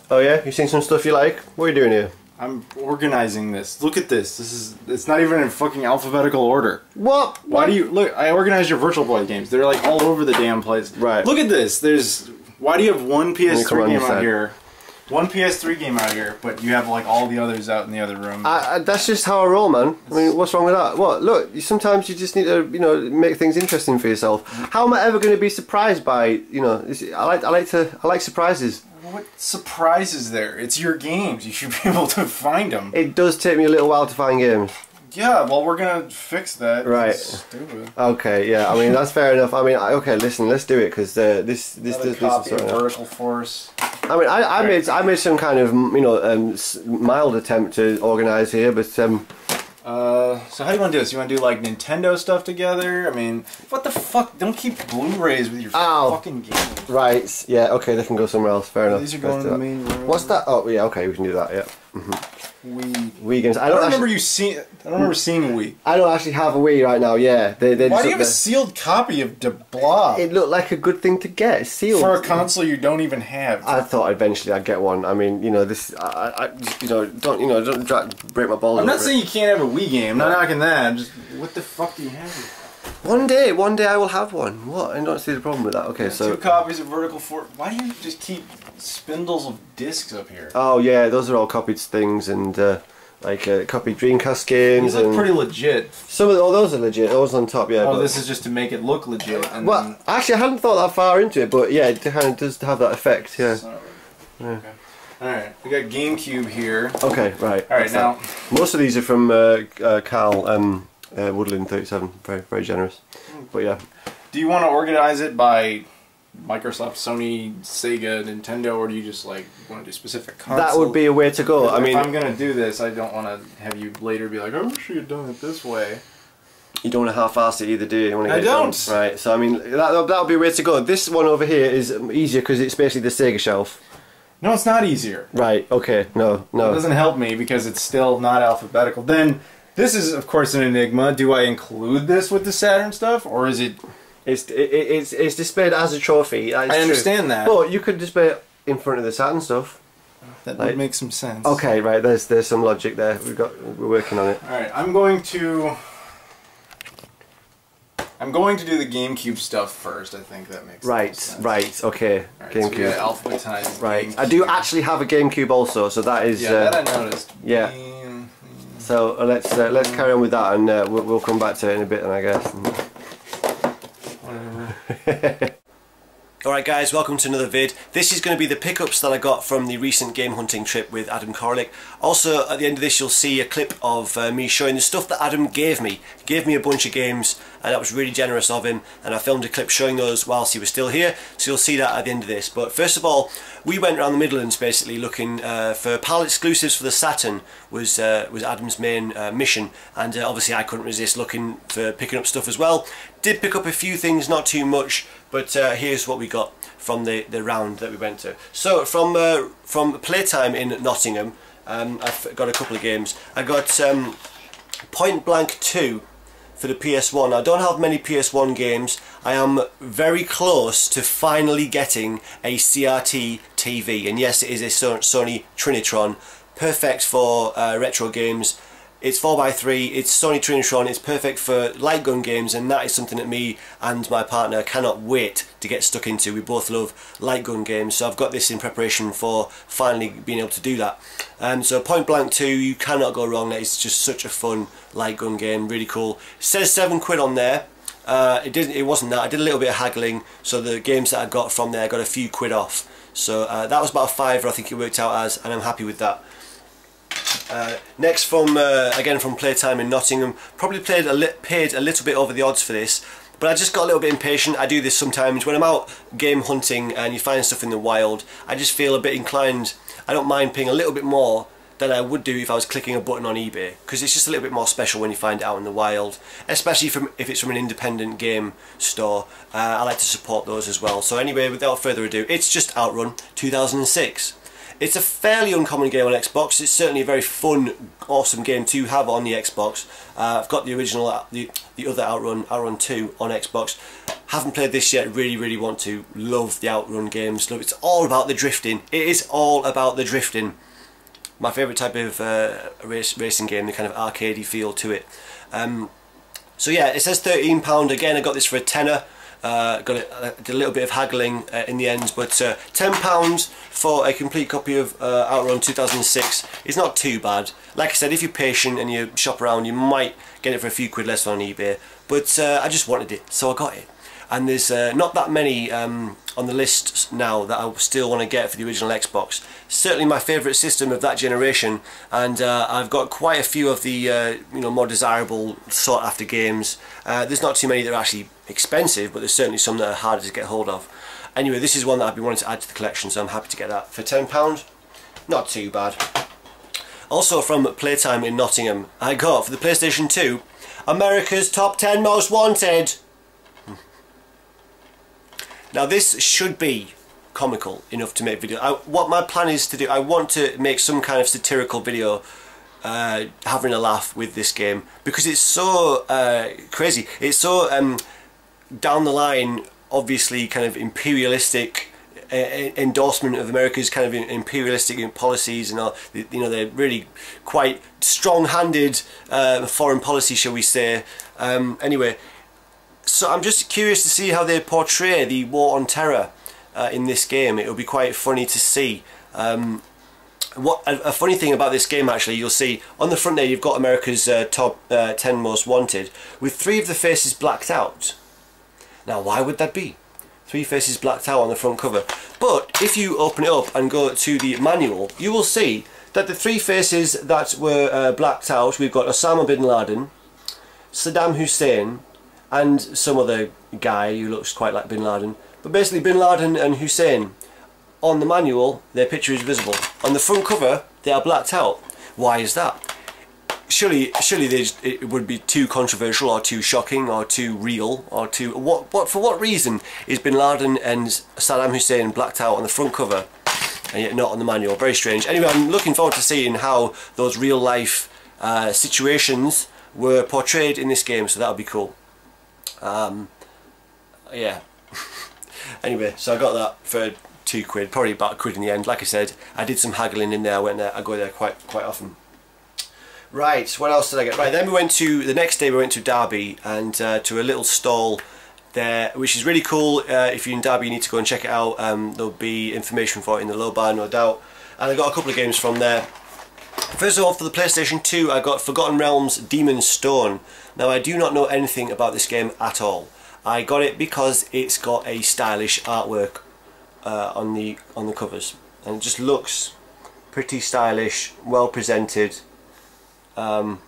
Oh yeah? You seen some stuff you like? What are you doing here? I'm organizing this. Look at this. It's not even in fucking alphabetical order. What? Why do you look? I organized your Virtual Boy games. They're like all over the damn place. Right. Look at this. Why do you have one PS3 game out here? One PS3 game out here, but you have like all the others out in the other room. That's just how I roll, man. I mean, what's wrong with that? What? Look, sometimes you just need to, make things interesting for yourself. How am I ever going to be surprised by, I like surprises. What surprise is there? It's your games. You should be able to find them. It does take me a little while to find games. Yeah, well, we're gonna fix that. Right. It's stupid. Okay, yeah. I mean, that's fair enough. I mean, okay, listen, let's do it because this copy of Vertical Force. I mean, I made some kind of mild attempt to organise here, but so how do you want to do this? You want to do like Nintendo stuff together? I mean, what the fuck? Don't keep Blu-rays with your fucking games. Right. Yeah. Okay, they can go somewhere else. Fair enough. These are going to the main room. What's that? Oh, yeah. Okay, we can do that. Yeah. Wii games. I don't remember seeing Wii. I don't actually have a Wii right now. Yeah. Why do you have a sealed copy of De Blob? It looked like a good thing to get. It's sealed for a console you don't even have. I thought eventually I'd get one. I mean, this. Don't break my balls. I'm not saying you can't have a Wii game. I'm not knocking that. Just what the fuck do you have? One day I will have one. What? I don't see the problem with that. Okay, so 2 copies of Vertical Force. Why do you just keep spindles of discs up here? Oh yeah, those are all copied things and copied Dreamcast games. These look pretty legit. Some of those are legit. Those on top, yeah. Oh, this is just to make it look legit. And well, actually, I hadn't thought that far into it, but yeah, it kind of does have that effect. Yeah. Yeah. Okay. All right, we got GameCube here. Okay, right. All right, now most of these are from Carl Woodland 37. Very, very generous. But yeah. Do you want to organize it by Microsoft, Sony, Sega, Nintendo, or do you just like want to do specific consoles? That would be a way to go. I mean, if I'm gonna do this, I don't want to have you later be like, "I wish you had done it this way." You don't want to half-ass it either, do you? I don't. Right. So I mean, that would be a way to go. This one over here is easier because it's basically the Sega shelf. No, it's not easier. Right. Okay. No. It doesn't help me because it's still not alphabetical. Then this is, of course, an enigma. Do I include this with the Saturn stuff, or is it? It's displayed as a trophy. I understand that. But you could display it in front of the Saturn stuff. That would make some sense. Okay, right. There's some logic there. We're working on it. All right. I'm going to do the GameCube stuff first. I think that makes sense. Right. Okay. Right, GameCube. So alphabetized. Right. GameCube. I do actually have a GameCube also, so that is. Yeah, that I noticed. Yeah. So let's carry on with that, and we'll come back to it in a bit, then I guess. Alright guys, welcome to another vid. This is going to be the pickups that I got from the recent game hunting trip with Adam Koralik. Also at the end of this you'll see a clip of me showing the stuff that Adam gave me. He gave me a bunch of games and that was really generous of him, and I filmed a clip showing those whilst he was still here, so you'll see that at the end of this. But first of all, we went around the Midlands basically looking for PAL exclusives for the Saturn was Adam's main mission, and obviously I couldn't resist looking for picking up stuff as well. Did pick up a few things, not too much, but here's what we got from the round that we went to. So from Playtime in Nottingham, I've got a couple of games. I got Point Blank 2 for the PS1. I don't have many PS1 games. I am very close to finally getting a CRT TV, and yes, it is a Sony Trinitron, perfect for retro games. It's 4x3, it's Sony Trinitron, it's perfect for light gun games, and that is something that me and my partner cannot wait to get stuck into. We both love light gun games, so I've got this in preparation for finally being able to do that. So Point Blank 2, you cannot go wrong. It's just such a fun light gun game, really cool. It says £7 on there. It wasn't that. I did a little bit of haggling, so the games that I got from there I got a few quid off. So that was about a £5, I think it worked out as, and I'm happy with that. Next from again from Playtime in Nottingham, probably paid a little bit over the odds for this, but I just got a little bit impatient. I do this sometimes when I'm out game hunting and you find stuff in the wild. I just feel a bit inclined. I don't mind paying a little bit more than I would do if I was clicking a button on eBay, because it's just a little bit more special when you find it out in the wild, especially if it's from an independent game store. I like to support those as well. So anyway, without further ado, it's just Outrun 2006. It's a fairly uncommon game on Xbox. It's certainly a very fun, awesome game to have on the Xbox. I've got the original, the other Outrun 2 on Xbox. Haven't played this yet, really want to. Love the Outrun games. Love, it's all about the drifting. It is all about the drifting. My favourite type of racing game, the kind of arcadey feel to it. So yeah, it says £13. Again, I got this for a tenner. Did a little bit of haggling in the end, but £10 for a complete copy of Outrun 2006 is not too bad. Like I said, if you're patient and you shop around, you might get it for a few quid less on eBay, but I just wanted it, so I got it. And there's not that many on the list now that I still want to get for the original Xbox. Certainly my favourite system of that generation, and I've got quite a few of the more desirable sought after games. There's not too many that are actually expensive, but there's certainly some that are harder to get hold of. Anyway, this is one that I've been wanting to add to the collection, so I'm happy to get that for £10. Not too bad. Also from Playtime in Nottingham, I got for the PlayStation 2 America's Top 10 Most Wanted. Now this should be comical enough to make video. What my plan is to do, I want to make some kind of satirical video having a laugh with this game, because it's so crazy. It's so down the line, obviously kind of imperialistic endorsement of America's kind of imperialistic policies and all. They're really quite strong-handed foreign policy, shall we say. Anyway, so I'm just curious to see how they portray the war on terror in this game. It'll be quite funny to see. A funny thing about this game, actually, you'll see on the front there you've got America's top 10 most wanted, with 3 of the faces blacked out. Now why would that be? 3 faces blacked out on the front cover. But if you open it up and go to the manual, you will see that the 3 faces that were blacked out, we've got Osama bin Laden, Saddam Hussein, and some other guy who looks quite like bin Laden. But basically bin Laden and Hussein, on the manual, their picture is visible. On the front cover, they are blacked out. Why is that? Surely it would be too controversial or too shocking or too real or too... For what reason is bin Laden and Saddam Hussein blacked out on the front cover and yet not on the manual? Very strange. Anyway, I'm looking forward to seeing how those real life situations were portrayed in this game, so that'll be cool. Yeah. Anyway, so I got that for £2, probably about £1 in the end. Like I said, I did some haggling in there. I go there quite often. Right, what else did I get? Right, then the next day we went to Derby and to a little stall there, which is really cool. If you're in Derby, you need to go and check it out. There'll be information for it in the low bar, no doubt. And I got a couple of games from there. First of all, for the PlayStation 2, I got Forgotten Realms Demon's Stone. Now, I do not know anything about this game at all. I got it because it's got a stylish artwork on the covers, and it just looks pretty stylish, well presented. I'm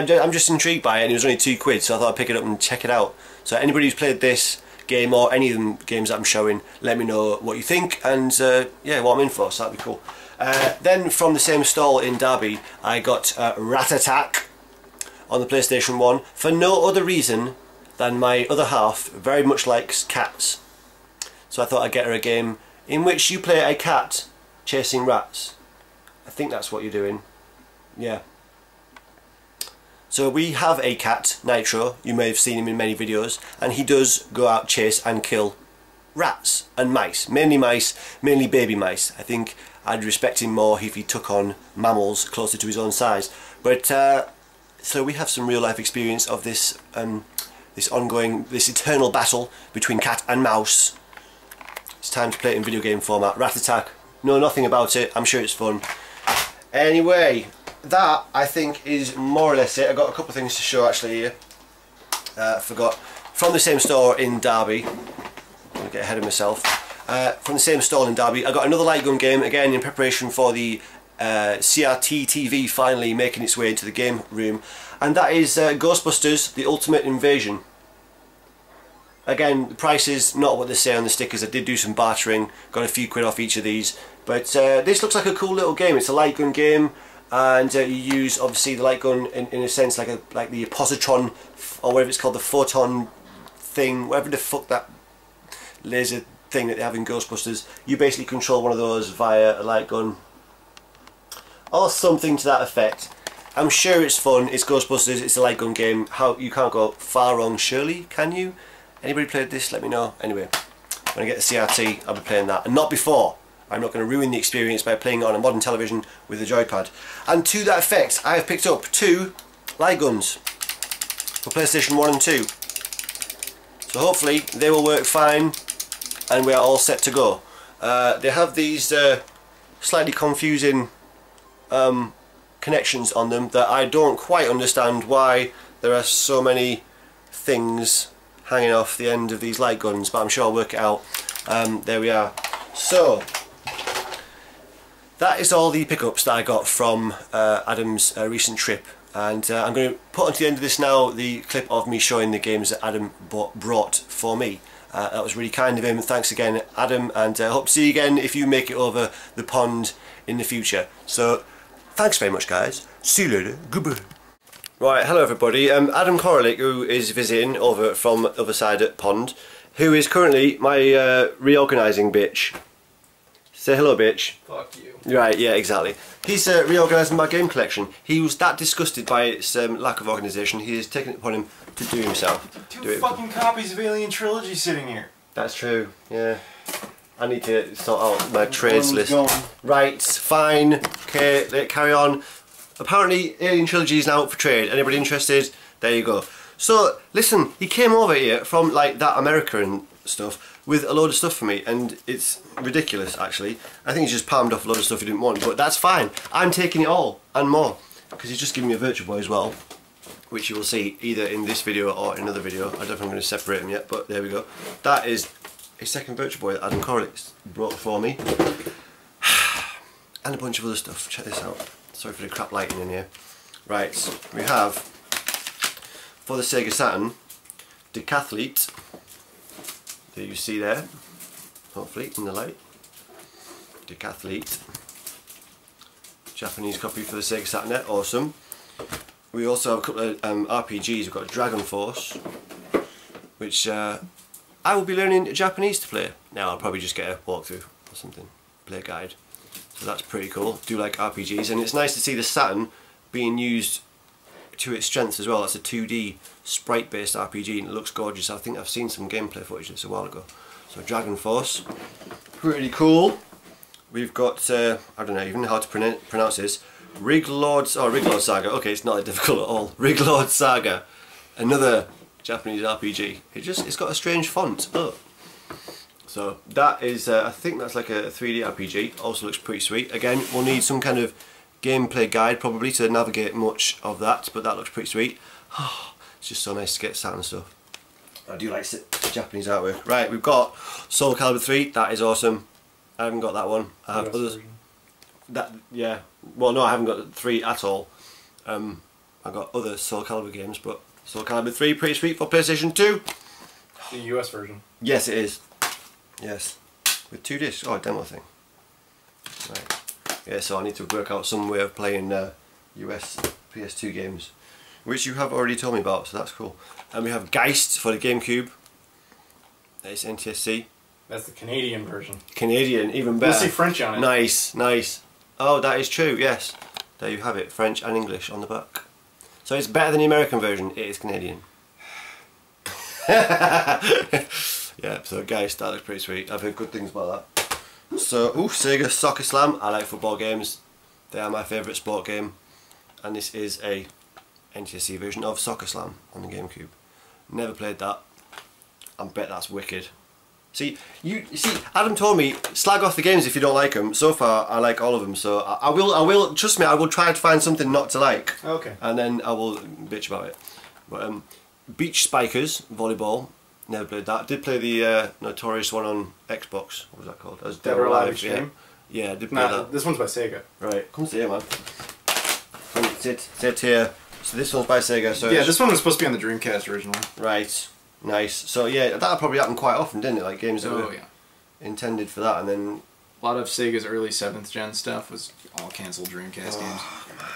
just intrigued by it, and it was only £2, so I thought I'd pick it up and check it out. So anybody who's played this game or any of the games that I'm showing, let me know what you think, and yeah, what I'm in for, so that'd be cool. Then from the same stall in Derby, I got Rat Attack on the PlayStation 1 for no other reason than my other half very much likes cats. So I thought I'd get her a game in which you play a cat chasing rats. I think that's what you're doing. Yeah. So we have a cat, Nitro. You may have seen him in many videos, and he does go out, chase and kill rats and mice. Mainly baby mice. I think I'd respect him more if he took on mammals closer to his own size. But so we have some real life experience of this this eternal battle between cat and mouse. It's time to play it in video game format. Rat Attack. Know nothing about it. I'm sure it's fun. Anyway, that I think is more or less it. I got a couple of things to show actually here. I forgot. From the same store in Derby. I'm going to get ahead of myself. From the same stall in Derby, I got another light gun game, again in preparation for the CRT TV finally making its way into the game room, and that is Ghostbusters The Ultimate Invasion. Again, the price is not what they say on the stickers. I did do some bartering, got a few quid off each of these, but this looks like a cool little game. It's a light gun game, and you use obviously the light gun in a sense like the positron, or whatever it's called, the photon thing, whatever the fuck that laser thing that they have in Ghostbusters. You basically control one of those via a light gun or something to that effect. I'm sure it's fun. It's Ghostbusters. It's a light gun game. How you can't go far wrong, surely, can you? Anybody played this? Let me know. Anyway, when I get the CRT, I'll be playing that, and not before. I'm not going to ruin the experience by playing it on a modern television with a joypad. And to that effect, I have picked up 2 light guns for PlayStation 1 and 2. So hopefully they will work fine and we are all set to go. They have these slightly confusing connections on them that I don't quite understand why there are so many things hanging off the end of these light guns, but I'm sure I'll work it out. There we are. So that is all the pickups that I got from Adam's recent trip, and I'm going to put onto the end of this now the clip of me showing the games that Adam brought for me. That was really kind of him. Thanks again, Adam, and I hope to see you again if you make it over the pond in the future. So thanks very much, guys. See you later. Goodbye. Right, hello everybody. Adam Koralik, who is visiting over from the other side at pond, who is currently my reorganising bitch. Say hello, bitch. Fuck you. Right, yeah, exactly. He's reorganising my game collection. He was that disgusted by its lack of organisation, he has taken it upon him to do himself. Two fucking copies of Alien Trilogy sitting here. That's true, yeah. I need to sort out my trades list. Right, fine. Okay, carry on. Apparently, Alien Trilogy is now up for trade. Anybody interested? There you go. So, listen, he came over here from like that America and stuff with a load of stuff for me, and it's ridiculous actually. I think he's just palmed off a load of stuff he didn't want, but that's fine. I'm taking it all and more, because he's just given me a Virtual Boy as well, which you will see either in this video or in another video. I don't know if I'm going to separate them yet, but there we go. That is a second Virtual Boy that Adam Koralik brought for me. And a bunch of other stuff. Check this out. Sorry for the crap lighting in here. Right, we have, for the Sega Saturn, Decathlete. There you see there, hopefully in the light. Decathlete. Japanese copy for the Sega Saturn there, awesome. We also have a couple of RPGs. We've got Dragon Force, which I will be learning Japanese to play. Now I'll probably just get a walkthrough or something, play a guide. So that's pretty cool. Do like RPGs, and it's nice to see the Saturn being used to its strengths as well. That's a 2D sprite based RPG and it looks gorgeous. I think I've seen some gameplay footage of this a while ago. So Dragon Force, pretty cool. We've got, I don't know even how to pronounce this, Riglord Saga. Okay, it's not that difficult at all. Riglord Saga, another Japanese RPG. It's got a strange font. Oh. So that is, I think that's like a 3D RPG, also looks pretty sweet. Again, we'll need some kind of gameplay guide probably to navigate much of that, but that looks pretty sweet. It's just so nice to get Saturn stuff. I do like Japanese artwork. Right, we've got Soul Calibur 3, that is awesome. I haven't got that one. I have others. Yeah, well no, I haven't got 3 at all. I've got other Soul Calibur games, but Soul Calibur 3 pretty sweet for PlayStation 2. The US version. Yes it is. Yes. With 2 discs. Oh, a demo thing. Right. Yeah, so I need to work out some way of playing US PS2 games, which you have already told me about, so that's cool. And we have Geist for the GameCube. It's NTSC. That's the Canadian version. Canadian, even better. You'll see French on it. Nice, nice. Oh, that is true, yes. There you have it, French and English on the back. So it's better than the American version, it is Canadian. Yeah, so Geist, that looks pretty sweet. I've heard good things about that. So, Sega Soccer Slam. I like football games. They are my favourite sport game. And this is a NTSC version of Soccer Slam on the GameCube. Never played that. I bet that's wicked. See, Adam told me, slag off the games if you don't like them. So far, I like all of them. So I will, trust me, I will try to find something not to like. Okay. And then I will bitch about it. But Beach Spikers, volleyball. Never played that. Did play the notorious one on Xbox. What was that called? That was Dead or Alive Extreme? Yeah, I did play that. This one's by Sega. Right, come see here, man. Sit here. So this one's by Sega. So yeah, this one was supposed to be on the Dreamcast originally. Right, nice. So yeah, that probably happened quite often, didn't it? Like games that were intended for that, and then a lot of Sega's early 7th gen stuff was all cancelled Dreamcast games. Man.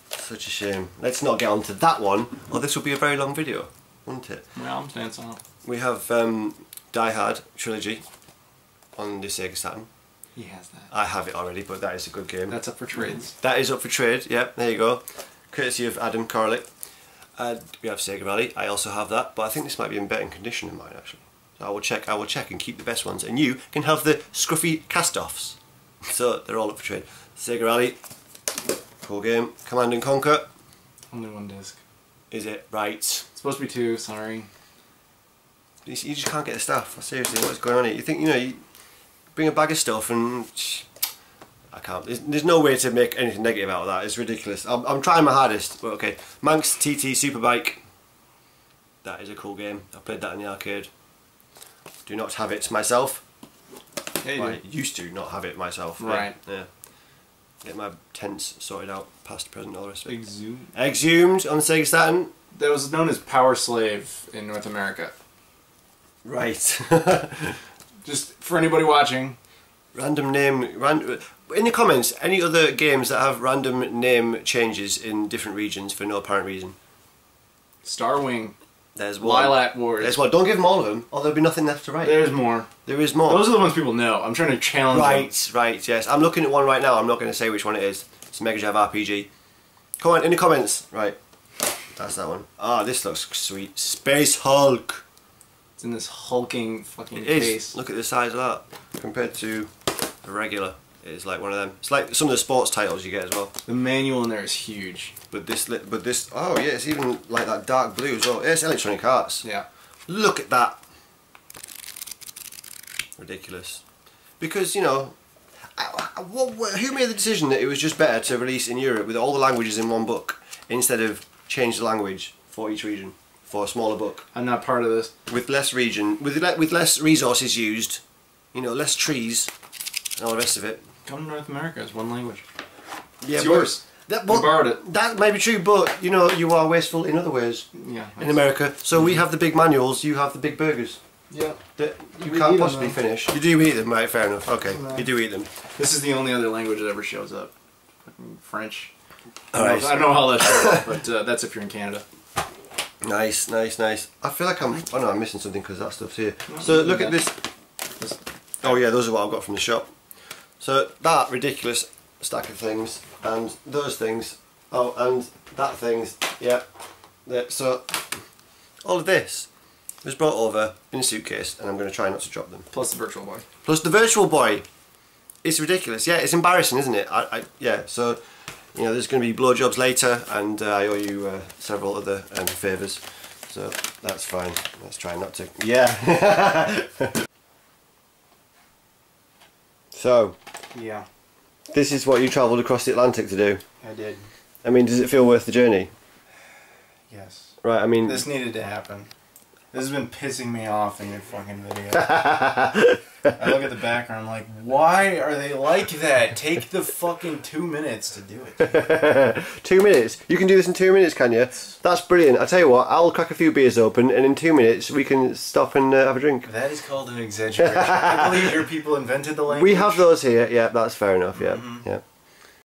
Such a shame. Let's not get on to that one, or this will be a very long video, wouldn't it? Well, I'm dancing on. We have Die Hard Trilogy on the Sega Saturn. He has that. I have it already, but that is a good game. That's up for trades. That is up for trade, yep, there you go. Courtesy of Adam Koralik. We have Sega Rally, I also have that, but I think this might be in better condition than mine actually. So I will check and keep the best ones, and you can have the scruffy cast-offs. So they're all up for trade. Sega Rally, cool game. Command and Conquer. Only one disc. Is it? Right. It's supposed to be 2, sorry. You just can't get the stuff. Seriously, what's going on here? You think, you know, you bring a bag of stuff and... I can't. There's no way to make anything negative out of that. It's ridiculous. I'm trying my hardest. But okay. Manx TT Superbike. That is a cool game. I played that in the arcade. Do not have it myself. Yeah, you I used to not have it myself. Right. Yeah. Get my tents sorted out, past, present, all the rest of it. Exhumed. Exhumed on Sega Saturn. That was known as Power Slave in North America. Right. Just for anybody watching. Random name. In the comments, any other games that have random name changes in different regions for no apparent reason? Starwing. There's one. Lilac Wars. There's one. Don't give them all of them, or there'll be nothing left to write. There's more. There is more. Those are the ones people know. I'm trying to challenge them. Right, yes. I'm looking at one right now. I'm not going to say which one it is. It's a Mega Drive RPG. Come on, in the comments. Right. That's that one. Ah, this looks sweet. Space Hulk. It's in this hulking fucking It is. case. Look at the size of that compared to the regular. It's like one of them. It's like some of the sports titles you get as well. The manual in there is huge. But this, oh yeah, it's even like that dark blue as well. It's Electronic Arts. Yeah. Look at that. Ridiculous. Because, you know, who made the decision that it was just better to release in Europe with all the languages in one book instead of change the language for each region for a smaller book? I'm not part of this. With less with less resources used, you know, less trees and all the rest of it. Come to North America, it's one language. Yeah, it's yours. You borrowed it. That may be true, but you know, you are wasteful in other ways. Yeah. In America, so we have the big manuals, you have the big burgers. Yeah. That you can't possibly finish. You do eat them, right? Fair enough. Okay, you do eat them. This is the only other language that ever shows up. Fucking French. Alright. I don't know how that shows up, but that's if you're in Canada. Nice, nice, nice. I feel like oh no, I'm missing something because that stuff's here. So look at this. Oh yeah, those are what I've got from the shop. So that ridiculous stack of things, and those things. Oh, and that things. Yeah. So all of this was brought over in a suitcase, and I'm going to try not to drop them. Plus the Virtual Boy. Plus the Virtual Boy. It's ridiculous. Yeah, it's embarrassing, isn't it? Yeah. So you know, there's going to be blowjobs later, and I owe you several other favours. So that's fine. Let's try not to. Yeah. So. Yeah. This is what you travelled across the Atlantic to do. I did. I mean, does it feel worth the journey? Yes. Right, I mean... This needed to happen. This has been pissing me off in your fucking video. I look at the background, I'm like, why are they like that? Take the fucking 2 minutes to do it. 2 minutes? You can do this in 2 minutes, can you? That's brilliant. I'll tell you what, I'll crack a few beers open, and in 2 minutes we can stop and have a drink. That is called an exaggeration. I believe your people invented the language. We have those here, yeah, that's fair enough, yeah. Yeah.